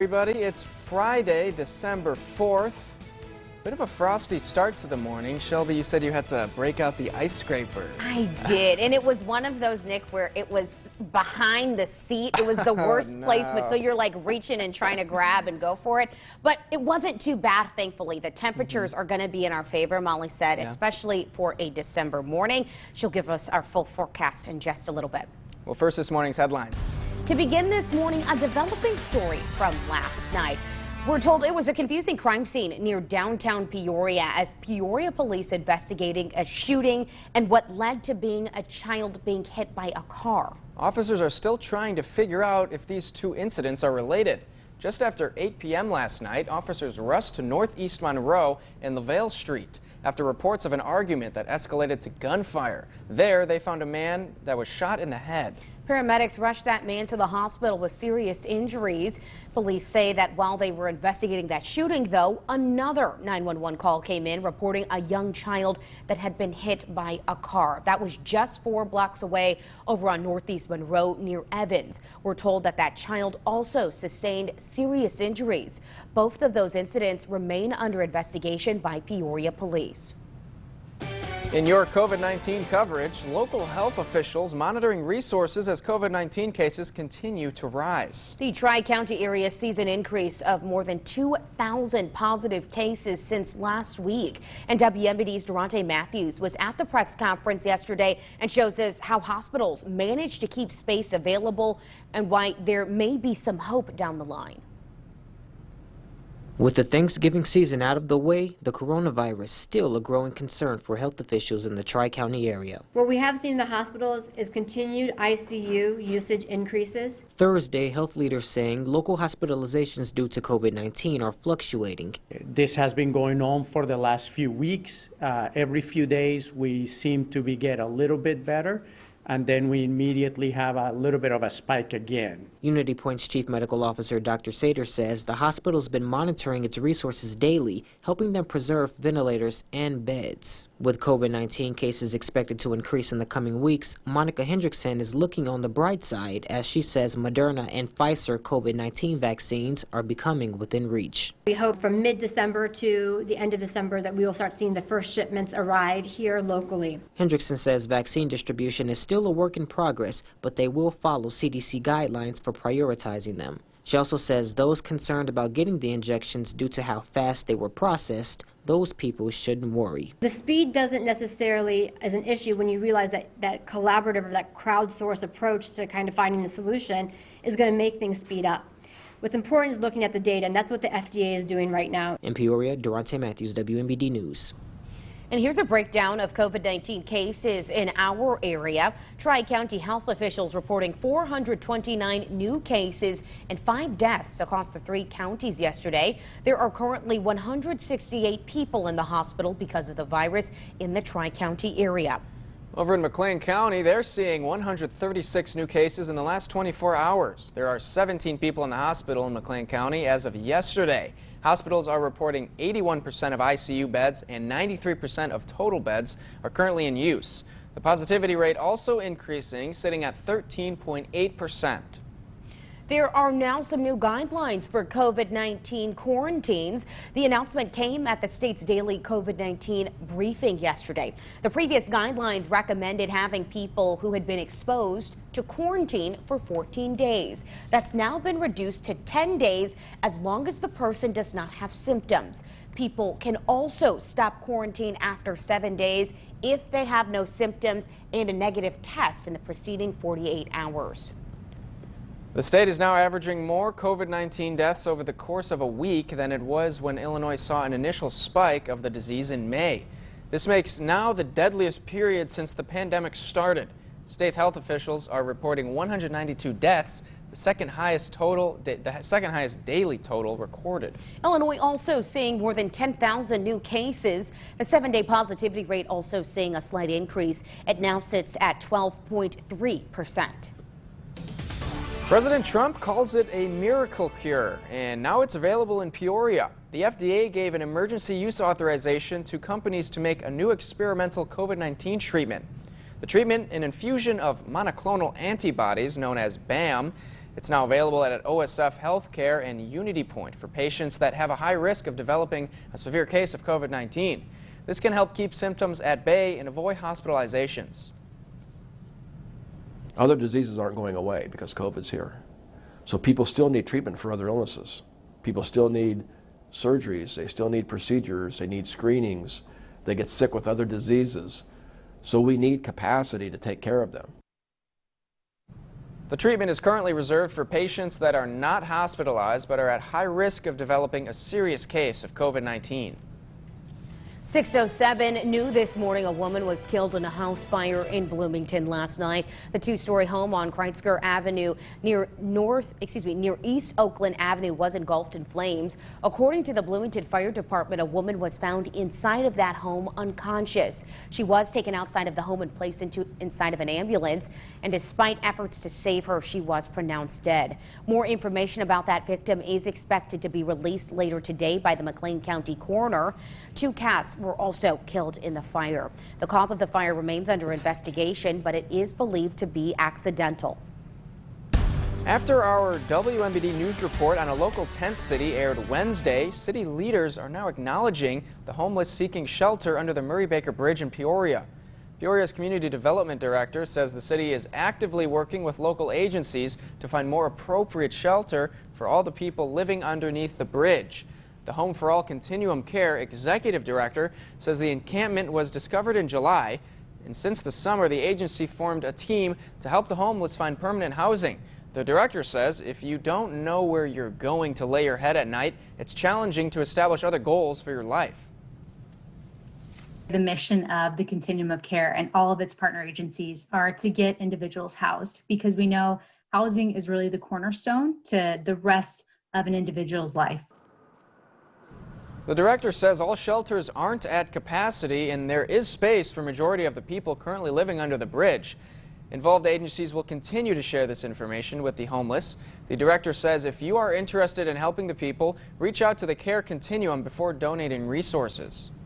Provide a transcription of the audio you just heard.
Everybody, it's Friday, December 4th. Bit of a frosty start to the morning. Shelby, you said you had to break out the ice scraper. I did, and it was one of those, Nick, where it was behind the seat. It was the worst placement, so you're like reaching and trying to grab and go for it. But it wasn't too bad, thankfully. The temperatures are going to be in our favor, Molly said, especially for a December morning. She'll give us our full forecast in just a little bit. Well, first, this morning's headlines. To begin this morning, a developing story from last night. We're told it was a confusing crime scene near downtown Peoria as Peoria police investigating a shooting and what led to being a child being hit by a car. Officers are still trying to figure out if these two incidents are related. Just after 8 p.m. last night, officers rushed to Northeast Monroe and LaVale Street after reports of an argument that escalated to gunfire. There, they found a man that was shot in the head. Paramedics rushed that man to the hospital with serious injuries. Police say that while they were investigating that shooting, though, another 911 call came in reporting a young child that had been hit by a car. That was just 4 blocks away over on Northeast Monroe near Evans. We're told that that child also sustained serious injuries. Both of those incidents remain under investigation by Peoria police. In your COVID-19 coverage, local health officials monitoring resources as COVID-19 cases continue to rise. The Tri-County area sees an increase of more than 2,000 positive cases since last week. And WMBD's Durante Matthews was at the press conference yesterday and shows us how hospitals managed to keep space available and why there may be some hope down the line. With the Thanksgiving season out of the way, the coronavirus still a growing concern for health officials in the Tri-County area. What we have seen in the hospitals is continued ICU usage increases. Thursday, health leaders saying local hospitalizations due to COVID-19 are fluctuating. This has been going on for the last few weeks. Every few days we seem to get a little bit better, and then we immediately have a little bit of a spike again. Unity Point's Chief Medical Officer Dr. Sater says the hospital's been monitoring its resources daily, helping them preserve ventilators and beds. With COVID-19 cases expected to increase in the coming weeks, Monica Hendrickson is looking on the bright side as she says Moderna and Pfizer COVID-19 vaccines are becoming within reach. We hope from mid-December to the end of December that we will start seeing the first shipments arrive here locally. Hendrickson says vaccine distribution is still a work in progress, but they will follow CDC guidelines for prioritizing them. She also says those concerned about getting the injections due to how fast they were processed, those people shouldn't worry. The speed doesn't necessarily is an issue when you realize that collaborative or that crowdsourced approach to kind of finding a solution is going to make things speed up. What's important is looking at the data, and that's what the FDA is doing right now. In Peoria, Durante Matthews, WMBD News. And here's a breakdown of COVID-19 cases in our area. Tri-County health officials reporting 429 new cases and 5 deaths across the 3 counties yesterday. There are currently 168 people in the hospital because of the virus in the Tri-County area. Over in McLean County, they're seeing 136 new cases in the last 24 hours. There are 17 people in the hospital in McLean County as of yesterday. Hospitals are reporting 81% of ICU beds and 93% of total beds are currently in use. The positivity rate also increasing, sitting at 13.8%. There are now some new guidelines for COVID-19 quarantines. The announcement came at the state's daily COVID-19 briefing yesterday. The previous guidelines recommended having people who had been exposed to quarantine for 14 days. That's now been reduced to 10 days as long as the person does not have symptoms. People can also stop quarantine after 7 days if they have no symptoms and a negative test in the preceding 48 hours. The state is now averaging more COVID-19 deaths over the course of a week than it was when Illinois saw an initial spike of the disease in May. This makes now the deadliest period since the pandemic started. State health officials are reporting 192 deaths, the second highest daily total recorded. Illinois also seeing more than 10,000 new cases. The 7-day positivity rate also seeing a slight increase. It now sits at 12.3%. President Trump calls it a miracle cure, and now it's available in Peoria. The FDA gave an emergency use authorization to companies to make a new experimental COVID-19 treatment. The treatment, an infusion of monoclonal antibodies known as BAM, It's now available at OSF Healthcare and Unity Point for patients that have a high risk of developing a severe case of COVID-19. This can help keep symptoms at bay and avoid hospitalizations. Other diseases aren't going away because COVID's here. So people still need treatment for other illnesses. People still need surgeries, they still need procedures, they need screenings, they get sick with other diseases. So we need capacity to take care of them. The treatment is currently reserved for patients that are not hospitalized but are at high risk of developing a serious case of COVID-19. 6:07 new this morning. A woman was killed in a house fire in Bloomington last night. The two-story home on Kreitzker Avenue near East Oakland Avenue was engulfed in flames. According to the Bloomington Fire Department, a woman was found inside of that home unconscious. She was taken outside of the home and placed inside of an ambulance, and despite efforts to save her, she was pronounced dead. More information about that victim is expected to be released later today by the McLean County coroner. 2 cats were also killed in the fire. The cause of the fire remains under investigation, but it is believed to be accidental. After our WMBD News report on a local tent city aired Wednesday, city leaders are now acknowledging the homeless seeking shelter under the Murray Baker Bridge in Peoria. Peoria's Community Development Director says the city is actively working with local agencies to find more appropriate shelter for all the people living underneath the bridge. The Home for All Continuum Care Executive Director says the encampment was discovered in July, and since the summer the agency formed a team to help the homeless find permanent housing. The director says if you don't know where you're going to lay your head at night, it's challenging to establish other goals for your life. The mission of the Continuum of Care and all of its partner agencies are to get individuals housed, because we know housing is really the cornerstone to the rest of an individual's life. The director says all shelters aren't at capacity and there is space for majority of the people currently living under the bridge. Involved agencies will continue to share this information with the homeless. The director says if you are interested in helping the people, reach out to the Care Continuum before donating resources.